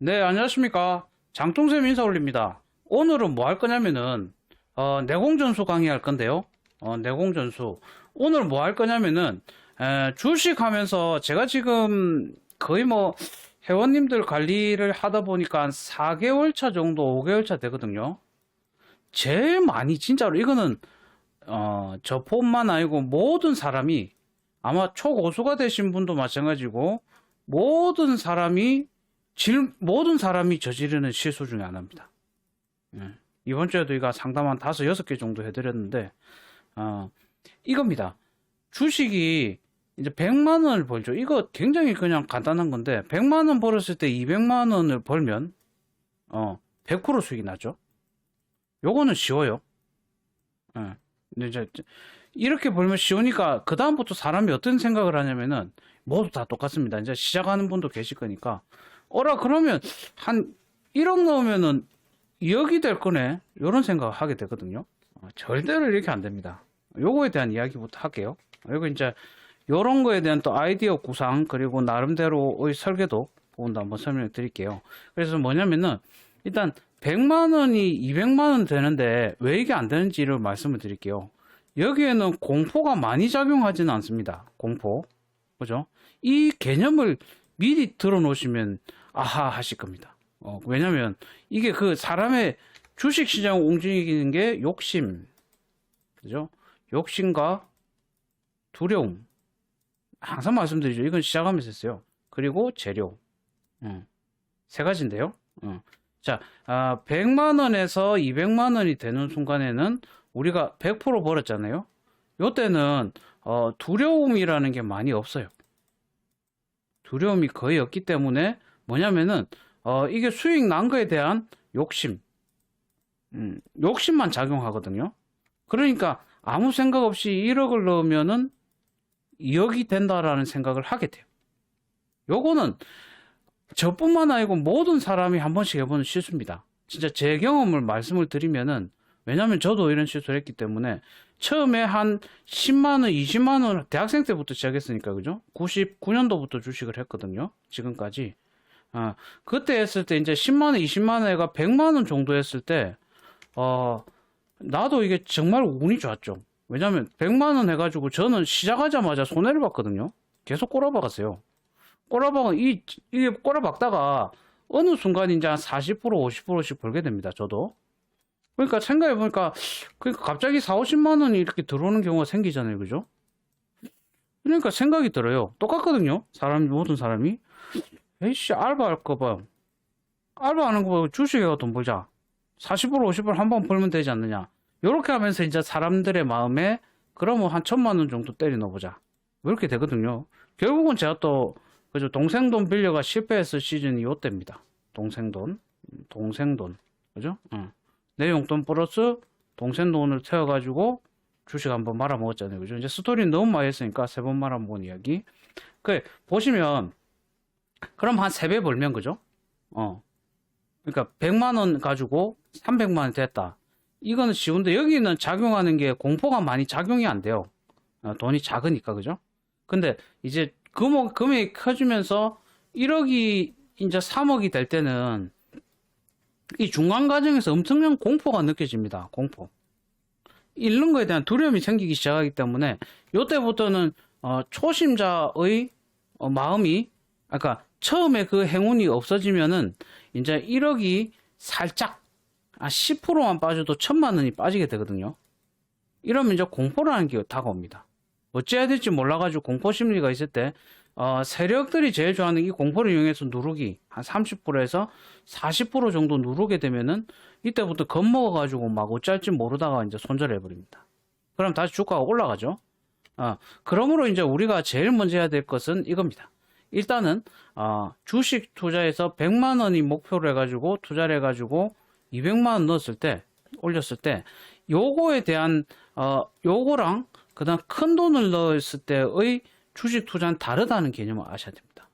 네, 안녕하십니까. 장동샘 인사 올립니다. 오늘은 뭐 할 거냐면은, 내공전수 강의할 건데요. 내공전수. 오늘 뭐 할 거냐면은, 주식 하면서 제가 지금 거의 뭐, 회원님들 관리를 하다 보니까 한 4개월 차 정도, 5개월 차 되거든요. 제일 많이, 진짜로, 이거는, 저뿐만 아니고 모든 사람이, 아마 초고수가 되신 분도 마찬가지고, 모든 사람이 모든 사람이 저지르는 실수 중에 하나입니다. 예. 이번 주에도 이거 상담 한 5-6개 정도 해드렸는데, 어, 이겁니다. 주식이 이제 100만 원을 벌죠. 이거 굉장히 그냥 간단한 건데, 100만 원 벌었을 때 200만 원을 벌면, 100% 수익이 나죠. 요거는 쉬워요. 예. 근데 이제 이렇게 벌면 쉬우니까, 그다음부터 사람이 어떤 생각을 하냐면은, 모두 다 똑같습니다. 이제 시작하는 분도 계실 거니까, 그러면 한 1억 넣으면은 2억이 될 거네. 이런 생각을 하게 되거든요. 절대로 이렇게 안 됩니다. 요거에 대한 이야기부터 할게요. 그리고 이제 요런 거에 대한 또 아이디어 구상, 그리고 나름대로의 설계도 부분도 한번 설명해 드릴게요. 그래서 뭐냐면은, 일단 100만 원이 200만 원 되는데 왜 이게 안 되는지를 말씀을 드릴게요. 여기에는 공포가 많이 작용하지는 않습니다. 공포. 그죠? 이 개념을 미리 들어놓으시면 아하 하실 겁니다. 왜냐면 이게 그 사람의 주식 시장을 움직이는 게 욕심, 그죠? 욕심과 두려움. 항상 말씀드리죠. 이건 시작하면서 했어요. 그리고 재료. 세 가지인데요. 자, 100만 원에서 200만 원이 되는 순간에는 우리가 100% 벌었잖아요. 요때는 두려움이라는 게 많이 없어요. 두려움이 거의 없기 때문에 뭐냐면은 이게 수익 난 거에 대한 욕심, 욕심만 작용하거든요. 그러니까 아무 생각 없이 1억을 넣으면은 2억이 된다라는 생각을 하게 돼요. 요거는 저뿐만 아니고 모든 사람이 한 번씩 해보는 실수입니다. 진짜 제 경험을 말씀을 드리면은, 왜냐면 저도 이런 실수를 했기 때문에 처음에 한 10만 원, 20만 원 대학생 때부터 시작했으니까, 그죠? 99년도부터 주식을 했거든요. 지금까지. 그때 했을 때 이제 10만 원, 20만 원에가 100만 원 정도 했을 때, 나도 이게 정말 운이 좋았죠. 왜냐면 100만 원 해가지고 저는 시작하자마자 손해를 봤거든요. 계속 꼬라박았어요. 이게 꼬라박다가 어느 순간 이제 한 40%, 50%씩 벌게 됩니다. 저도. 그러니까 생각해보니까, 그러니까 갑자기 4, 50만 원이 이렇게 들어오는 경우가 생기잖아요. 그죠? 그러니까 생각이 들어요. 똑같거든요. 모든 사람이. 에이씨, 알바할 거 봐. 알바하는 거 봐. 주식에 돈 벌자. 40%, 50% 한 번 벌면 되지 않느냐. 요렇게 하면서 이제 사람들의 마음에, 그러면 한 1,000만 원 정도 때려 넣어보자. 이렇게 되거든요. 결국은 제가 또, 그죠? 동생돈 빌려가 실패했을 시즌이 요때입니다. 동생돈. 그죠? 내 용돈 플러스 동생 돈을 태워가지고 주식 한번 말아먹었잖아요. 그죠? 이제 스토리는 너무 많이 했으니까 3번 말아먹은 이야기. 보시면, 그럼 한 3배 벌면, 그죠? 그러니까 100만 원 가지고 300만 원 됐다. 이거는 쉬운데, 여기는 작용하는 게 공포가 많이 작용이 안 돼요. 돈이 작으니까, 그죠? 근데 이제 금액이 커지면서 1억이 이제 3억이 될 때는 이 중간 과정에서 엄청난 공포가 느껴집니다. 공포. 잃는 거에 대한 두려움이 생기기 시작하기 때문에 요때부터는 초심자의 마음이, 아까 처음에 그 행운이 없어지면은 이제 1억이 살짝 10%만 빠져도 1,000만 원이 빠지게 되거든요. 이러면 이제 공포라는 게 다가옵니다. 어찌해야 될지 몰라가지고 공포 심리가 있을 때, 세력들이 제일 좋아하는 이 공포를 이용해서 누르기, 한 30%에서 40% 정도 누르게 되면은, 이때부터 겁먹어가지고 막 어찌할지 모르다가 이제 손절해버립니다. 그럼 다시 주가가 올라가죠. 그러므로 이제 우리가 제일 먼저 해야 될 것은 이겁니다. 일단은, 주식 투자에서 100만 원이 목표로 해가지고, 투자를 해가지고, 200만 원 넣었을 때, 올렸을 때, 요거에 대한, 요거랑, 그 다음 큰 돈을 넣었을 때의 주식 투자는 다르다는 개념을 아셔야 됩니다.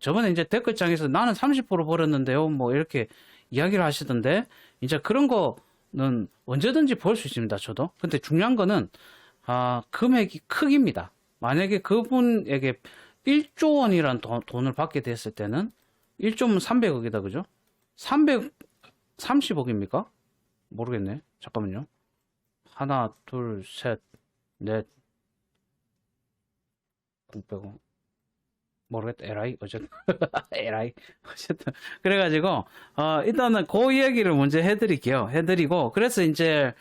저번에 이제 댓글창에서 나는 30% 벌었는데요. 뭐 이렇게 이야기를 하시던데, 이제 그런 거는 언제든지 벌 수 있습니다. 저도. 근데 중요한 거는, 금액이 크기입니다. 만약에 그분에게 1조 원이란 돈을 받게 됐을 때는, 1조면 300억이다, 그죠? 330억입니까? 모르겠네. 잠깐만요. 하나, 둘, 셋, 넷, 0 모르겠다. LI? 어쨌든. LI? 어쨌든. 그래가지고, 일단은 그 이야기를 먼저 해드릴게요. 해드리고, 그래서 이제,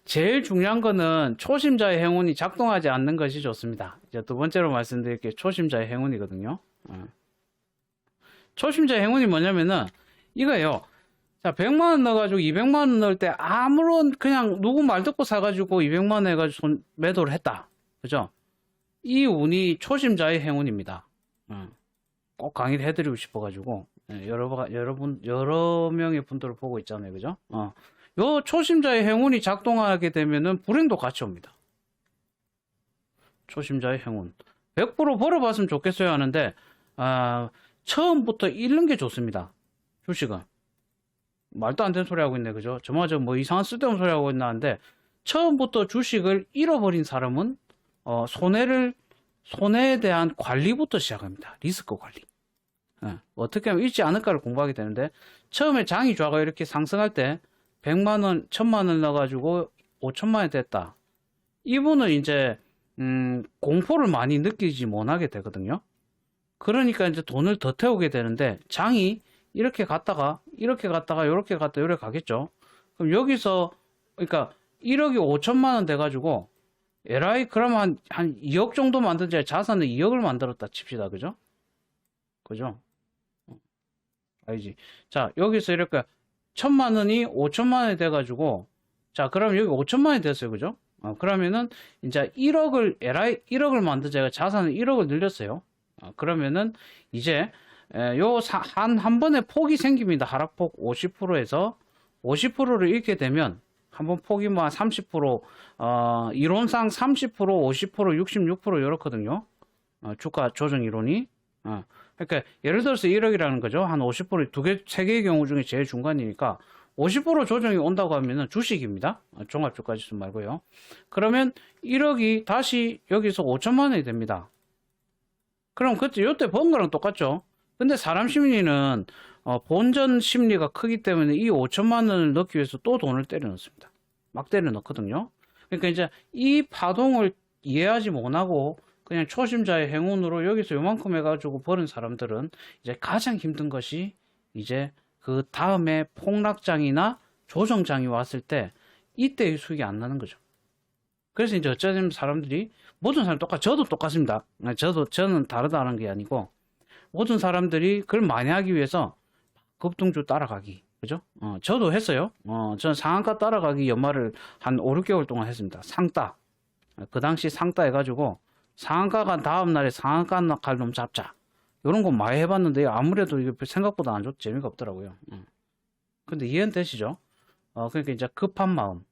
제일 중요한 거는 초심자의 행운이 작동하지 않는 것이 좋습니다. 이제 두 번째로 말씀드릴게요. 초심자의 행운이거든요. 초심자의 행운이 뭐냐면은, 이거예요. 자, 100만원 넣어가지고 200만원 넣을 때 아무런 그냥 누구 말 듣고 사가지고 200만원 해가지고 매도를 했다. 그죠? 이 운이 초심자의 행운입니다. 꼭 강의를 해드리고 싶어가지고 여러 명의 분들을 보고 있잖아요. 그죠? 요 초심자의 행운이 작동하게 되면은 불행도 같이 옵니다. 초심자의 행운 100% 벌어봤으면 좋겠어요 하는데 처음부터 잃는 게 좋습니다. 주식은 말도 안 되는 소리 하고 있네. 그죠? 저마저 뭐 이상한 쓸데없는 소리 하고 있나 하는데 처음부터 주식을 잃어버린 사람은 손해에 대한 관리부터 시작합니다. 리스크 관리. 어떻게 하면 잃지 않을까를 공부하게 되는데, 처음에 장이 좋아가 이렇게 상승할 때, 100만원, 1000만원 넣어가지고 5천만원이 됐다. 이분은 이제, 공포를 많이 느끼지 못하게 되거든요. 그러니까 이제 돈을 더 태우게 되는데, 장이 이렇게 갔다가, 이렇게 갔다가, 이렇게 갔다가, 이렇게 가겠죠. 그럼 여기서, 그러니까 1억이 5천만원 돼가지고, LI 그러면 한 2억 정도 만든지 자산을 2억을 만들었다 칩시다. 그죠? 그죠? 알지? 자, 여기서 이렇게 1000만원이 5천만원이 돼가지고, 자, 그럼 여기 5천만원이 됐어요. 그죠? 그러면은 이제 1억을 만들자. 자산을 1억을 늘렸어요. 그러면은 이제 한 번에 폭이 생깁니다. 하락폭 50%에서 50%를 잃게 되면 한번 폭이 뭐 30%, 이론상 30%, 50%, 66% 이렇거든요. 주가 조정 이론이. 그러니까 예를 들어서 1억이라는 거죠. 한 50% 세 개의 경우 중에 제일 중간이니까 50% 조정이 온다고 하면은 주식입니다. 종합주가지수 말고요. 그러면 1억이 다시 여기서 5천만 원이 됩니다. 그럼 그때 요때 번 거랑 똑같죠. 근데 사람 심리는 본전 심리가 크기 때문에 이 5천만 원을 넣기 위해서 또 돈을 때려 넣습니다. 막 때려 넣거든요. 그러니까 이제 이 파동을 이해하지 못하고 그냥 초심자의 행운으로 여기서 요만큼 해가지고 버는 사람들은 이제 가장 힘든 것이 이제 그 다음에 폭락장이나 조정장이 왔을 때 이때의 수익이 안 나는 거죠. 그래서 이제 어쩌면 사람들이 모든 사람 저도 똑같습니다. 저는 다르다는 게 아니고 모든 사람들이 그걸 많이 하기 위해서 급등주 따라가기. 그죠? 저도 했어요. 저는 상한가 따라가기 연말을 한 5, 6개월 동안 했습니다. 상따. 그 당시 상따 해가지고 상한가가 다음날에 상한가 갈 놈 잡자. 이런 거 많이 해봤는데 아무래도 이게 생각보다 안 좋고 재미가 없더라고요. 근데 이해는 되시죠? 그러니까 이제 급한 마음.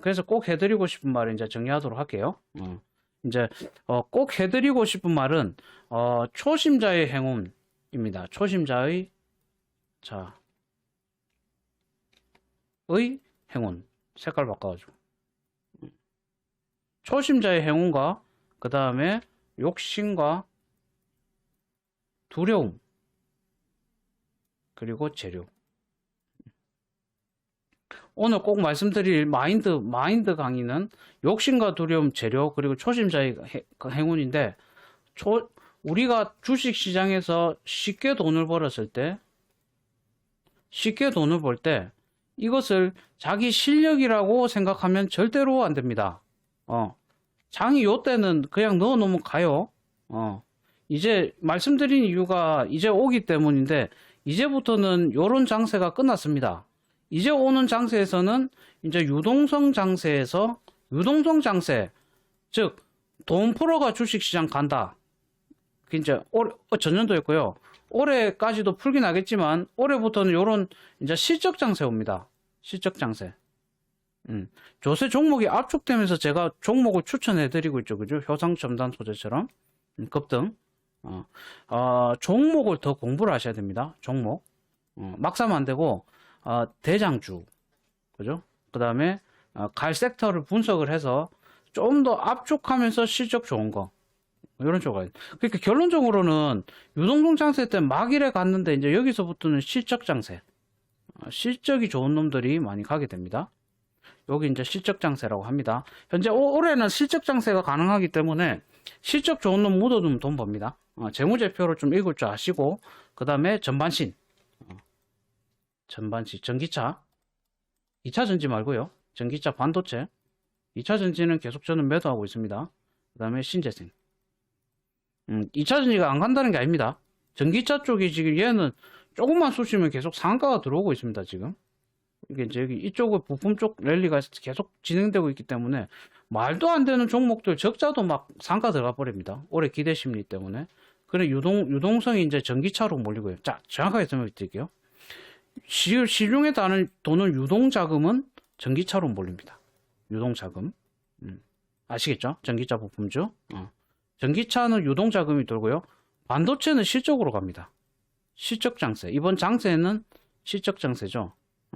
그래서 꼭 해드리고 싶은 말을 이제 정리하도록 할게요. 이제 꼭 해드리고 싶은 말은 초심자의 행운입니다. 초심자의 의 행운. 색깔 바꿔가지고 초심자의 행운과 그 다음에 욕심과 두려움 그리고 재료. 오늘 꼭 말씀드릴 마인드 강의는 욕심과 두려움, 재료, 그리고 초심자의 행운인데, 우리가 주식시장에서 쉽게 돈을 벌었을 때, 이것을 자기 실력이라고 생각하면 절대로 안 됩니다. 장이 요때는 그냥 넣어 놓으면 가요. 이제 말씀드린 이유가 이제 오기 때문인데, 이제부터는 요런 장세가 끝났습니다. 이제 오는 장세에서는 이제 유동성 장세, 즉, 돈 풀어가 주식시장 간다. 이제 전년도였고요. 올해까지도 풀긴 하겠지만, 올해부터는 요런 이제 실적 장세 옵니다. 실적 장세. 조세 종목이 압축되면서 제가 종목을 추천해드리고 있죠. 그죠? 효상첨단 소재처럼. 급등. 종목을 더 공부를 하셔야 됩니다. 종목. 막 사면 안 되고, 대장주. 그죠? 그 다음에, 갈 섹터를 분석을 해서 좀 더 압축하면서 실적 좋은 거. 이런 쪽으로 가야 돼. 그러니까 결론적으로는 유동성 장세 때 막일에 갔는데 이제 여기서부터는 실적 장세. 실적이 좋은 놈들이 많이 가게 됩니다. 여기 이제 실적 장세라고 합니다. 현재 올해는 실적 장세가 가능하기 때문에 실적 좋은 놈 묻어두면 돈 법니다. 재무제표를 좀 읽을 줄 아시고, 그 다음에 전반신. 전반신, 전기차. 2차 전지 말고요. 전기차 반도체. 2차 전지는 계속 저는 매도하고 있습니다. 그 다음에 신재생. 2차 전지가 안 간다는 게 아닙니다. 전기차 쪽이 지금 얘는 조금만 쑤시면 계속 상가가 들어오고 있습니다, 지금. 이게 이제 여기 이쪽의 부품 쪽 랠리가 계속 진행되고 있기 때문에 말도 안 되는 종목들 적자도 막 상가 들어가 버립니다. 올해 기대 심리 때문에. 그래 유동성이 이제 전기차로 몰리고요. 자, 정확하게 설명해 드릴게요. 시중에 도는 유동자금은 전기차로 몰립니다. 유동자금. 아시겠죠? 전기차 부품주. 전기차는 유동자금이 돌고요. 반도체는 실적으로 갑니다. 실적 장세. 이번 장세는 실적 장세죠.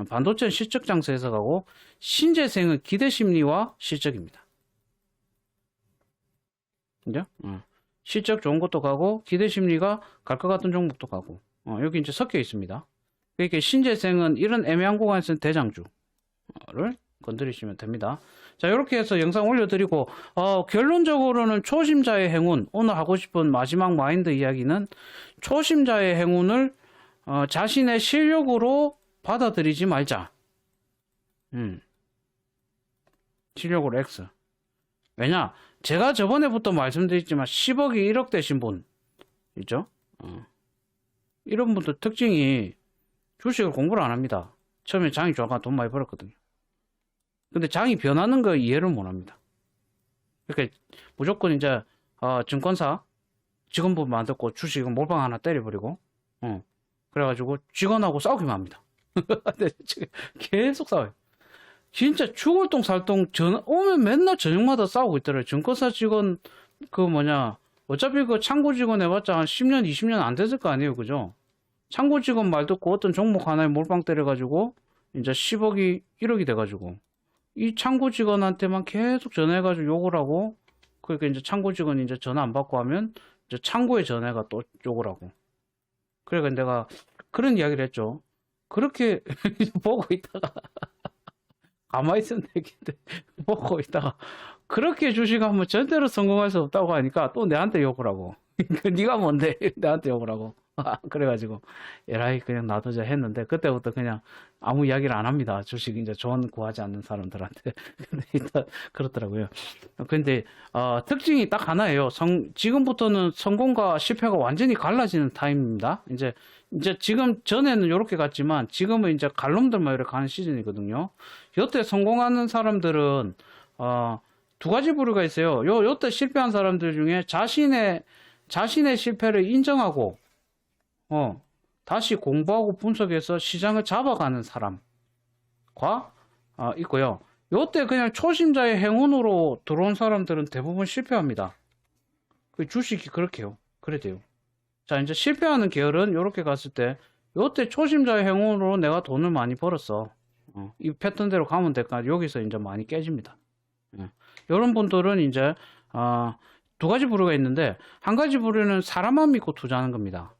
반도체는 실적 장세에서 가고, 신재생은 기대 심리와 실적입니다. 그죠? 실적 좋은 것도 가고, 기대 심리가 갈 것 같은 종목도 가고, 여기 이제 섞여 있습니다. 그러니까 신재생은 이런 애매한 구간에서는 대장주를 건드리시면 됩니다. 자, 이렇게 해서 영상 올려드리고, 결론적으로는 초심자의 행운, 오늘 하고 싶은 마지막 마인드 이야기는 초심자의 행운을 자신의 실력으로 받아들이지 말자. 실력으로 X. 왜냐? 제가 저번에부터 말씀드렸지만 10억이 1억 되신 분 있죠? 이런 분들 특징이 주식을 공부를 안 합니다. 처음에 장이 좋아가 돈 많이 벌었거든요. 근데 장이 변하는 거 이해를 못 합니다. 그러니까 무조건 이제 증권사 직원분 만들고 주식은 몰빵 하나 때려버리고 그래가지고 직원하고 싸우기만 합니다. 계속 싸워요. 진짜 죽을 똥 살 똥 오면 맨날 저녁마다 싸우고 있더라고요. 증권사 직원 어차피 그 창고 직원 해봤자 한 10년 20년 안 됐을 거 아니에요. 그죠? 창고 직원 말 듣고 어떤 종목 하나에 몰빵 때려가지고 이제 10억이 1억이 돼가지고 이 창고 직원한테만 계속 전화해가지고 욕을 하고, 그러니까 이제 창고 직원이 이제 전화 안 받고 하면 이제 창고에 전화가 또 욕을 하고. 그러니까 내가 그런 이야기를 했죠. 그렇게 보고 있다가 가만히 있으면 되겠는데 보고 있다가 그렇게 주식하면 절대로 성공할 수 없다고 하니까 또 내한테 욕을 하고. 네가 뭔데 내한테 욕을 하고. 그래가지고 에라이 그냥 놔두자 했는데, 그때부터 그냥 아무 이야기를 안 합니다. 주식 이제 조언 구하지 않는 사람들한테. 근데 일단 그렇더라고요. 근데 특징이 딱 하나예요. 지금부터는 성공과 실패가 완전히 갈라지는 타임입니다. 이제 지금 전에는 이렇게 갔지만 지금은 이제 갈 놈들만 이렇게 가는 시즌이거든요. 요때 성공하는 사람들은 두 가지 부류가 있어요. 요때 실패한 사람들 중에 자신의 실패를 인정하고 다시 공부하고 분석해서 시장을 잡아가는 사람과 있고요. 요때 그냥 초심자의 행운으로 들어온 사람들은 대부분 실패합니다. 그 주식이 그렇게요. 그래 돼요. 자, 이제 실패하는 계열은 이렇게 갔을 때 요때 초심자의 행운으로 내가 돈을 많이 벌었어. 이 패턴대로 가면 될까? 여기서 이제 많이 깨집니다. 이런 분들은 이제 두 가지 부류가 있는데, 한 가지 부류는 사람만 믿고 투자하는 겁니다.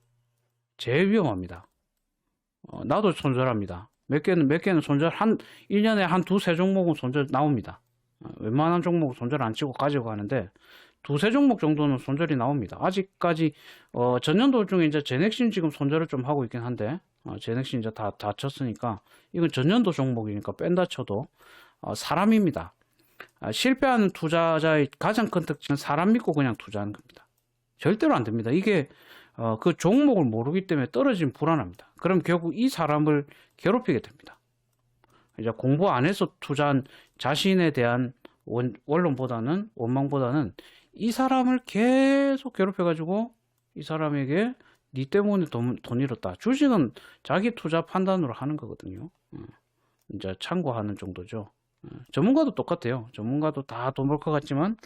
제일 위험합니다. 나도 손절합니다. 몇 개는 손절, 1년에 한 두세 종목은 손절 나옵니다. 웬만한 종목은 손절 안 치고 가지고 가는데, 두세 종목 정도는 손절이 나옵니다. 아직까지, 전년도 중에 이제 제넥신 지금 손절을 좀 하고 있긴 한데, 제넥신 이제 다 쳤으니까, 이건 전년도 종목이니까 뺀다 쳐도, 사람입니다. 실패하는 투자자의 가장 큰 특징은 사람 믿고 그냥 투자하는 겁니다. 절대로 안 됩니다. 이게, 그 종목을 모르기 때문에 떨어지면 불안합니다. 그럼 결국 이 사람을 괴롭히게 됩니다. 이제 공부 안 해서 투자한 자신에 대한 원망보다는 이 사람을 계속 괴롭혀가지고 이 사람에게 니 때문에 돈 잃었다. 주식은 자기 투자 판단으로 하는 거거든요. 이제 참고하는 정도죠. 전문가도 똑같아요. 전문가도 다 돈 벌 것 같지만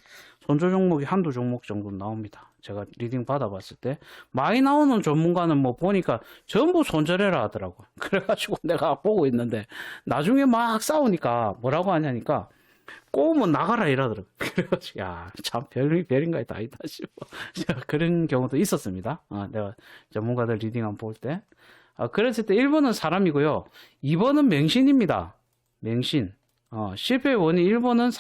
손절 종목이 한두 종목 정도 나옵니다. 제가 리딩 받아봤을 때 많이 나오는 전문가는 뭐 보니까 전부 손절해라 하더라고요. 그래가지고 내가 보고 있는데 나중에 막 싸우니까 뭐라고 하냐니까 꼬우면 나가라 이러더라고요. 그래가지고, 야, 참, 별인가 다 아니다 싶어. 그런 경우도 있었습니다. 내가 전문가들 리딩 한번 볼 때. 그랬을 때 1번은 사람이고요. 2번은 맹신입니다. 맹신. 실패의 원인 1번은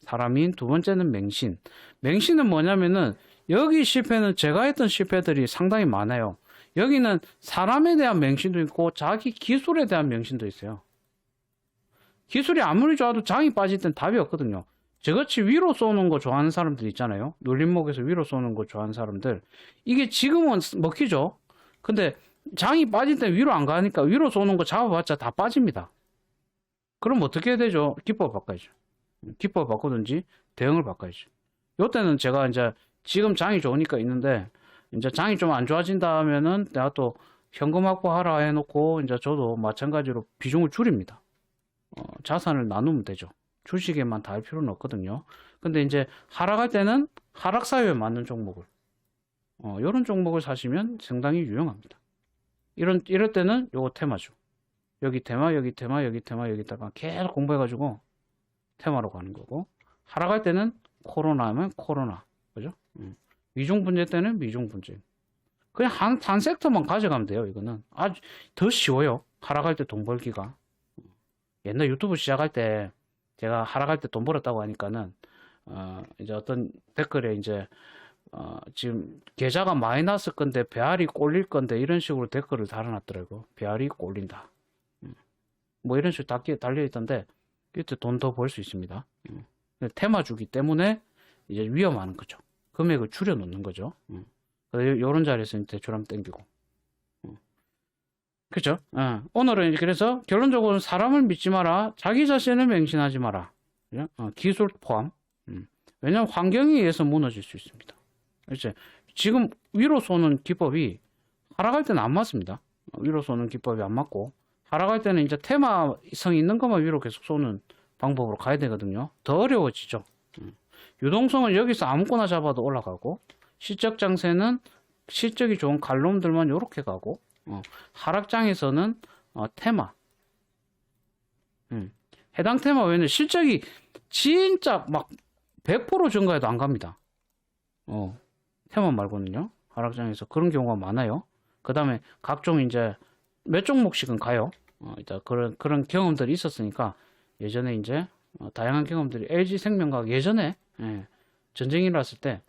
사람인, 두 번째는 맹신. 맹신은 뭐냐면은, 여기 실패는 제가 했던 실패들이 상당히 많아요. 여기는 사람에 대한 맹신도 있고, 자기 기술에 대한 맹신도 있어요. 기술이 아무리 좋아도 장이 빠질 땐 답이 없거든요. 저같이 위로 쏘는 거 좋아하는 사람들 있잖아요. 놀림목에서 위로 쏘는 거 좋아하는 사람들. 이게 지금은 먹히죠. 근데 장이 빠질 땐 위로 안 가니까 위로 쏘는 거 잡아봤자 다 빠집니다. 그럼 어떻게 해야 되죠? 기법을 바꿔야죠. 기법을 바꾸든지 대응을 바꿔야죠. 요때는 제가 이제 지금 장이 좋으니까 있는데 이제 장이 좀 안 좋아진다 하면은 내가 또 현금 확보하라 해놓고 이제 저도 마찬가지로 비중을 줄입니다. 자산을 나누면 되죠. 주식에만 다 할 필요는 없거든요. 근데 이제 하락할 때는 하락 사유에 맞는 종목을, 이런 종목을 사시면 상당히 유용합니다. 이럴 때는 요거 테마죠. 여기 테마, 여기 테마, 여기 테마, 여기다가 계속 공부해가지고 테마로 가는 거고, 하락할 때는 코로나면 코로나, 그죠? 미중 분재 때는 미중 분재. 그냥 한 섹터만 가져가면 돼요. 이거는 아주 더 쉬워요. 하락할 때 돈 벌기가. 옛날 유튜브 시작할 때 제가 하락할 때 돈 벌었다고 하니까는 이제 어떤 댓글에 이제 지금 계좌가 마이너스 건데 배알이 꼴릴 건데 이런 식으로 댓글을 달아놨더라고. 배알이 꼴린다. 뭐 이런 식으로 달려 있던데 이때 돈 더 벌 수 있습니다. 테마 주기 때문에 이제 위험한 거죠. 금액을 줄여 놓는 거죠. 요런 자리에서 대출 한번 땡기고. 그죠? 오늘은 그래서 결론적으로 사람을 믿지 마라. 자기 자신을 맹신하지 마라. 기술 포함. 왜냐하면 환경에 의해서 무너질 수 있습니다. 이제 지금 위로 쏘는 기법이 하락할 때는 안 맞습니다. 위로 쏘는 기법이 안 맞고 하락할 때는 이제 테마성 있는 것만 위로 계속 쏘는 방법으로 가야 되거든요. 더 어려워지죠. 유동성은 여기서 아무거나 잡아도 올라가고 실적 장세는 실적이 좋은 갈놈들만 이렇게 가고 하락장에서는 테마 해당 테마 외에는 실적이 진짜 막 100% 증가해도 안 갑니다. 테마 말고는요. 하락장에서 그런 경우가 많아요. 그 다음에 각종 이제 몇 종목씩은 가요. 일단 그런 경험들이 있었으니까 예전에 이제 다양한 경험들이 LG생명과 예전에 전쟁이 일어났을 때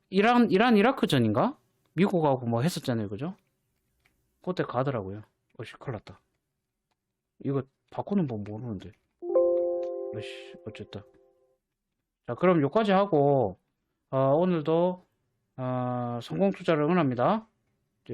이란 이라크 전인가 미국하고 뭐 했었잖아요. 그죠? 그때 가더라고요. 큰일 났다. 이거 바꾸는 법 모르는데. 어쨌든. 자, 그럼 여기까지 하고, 오늘도, 성공 투자를 응원합니다.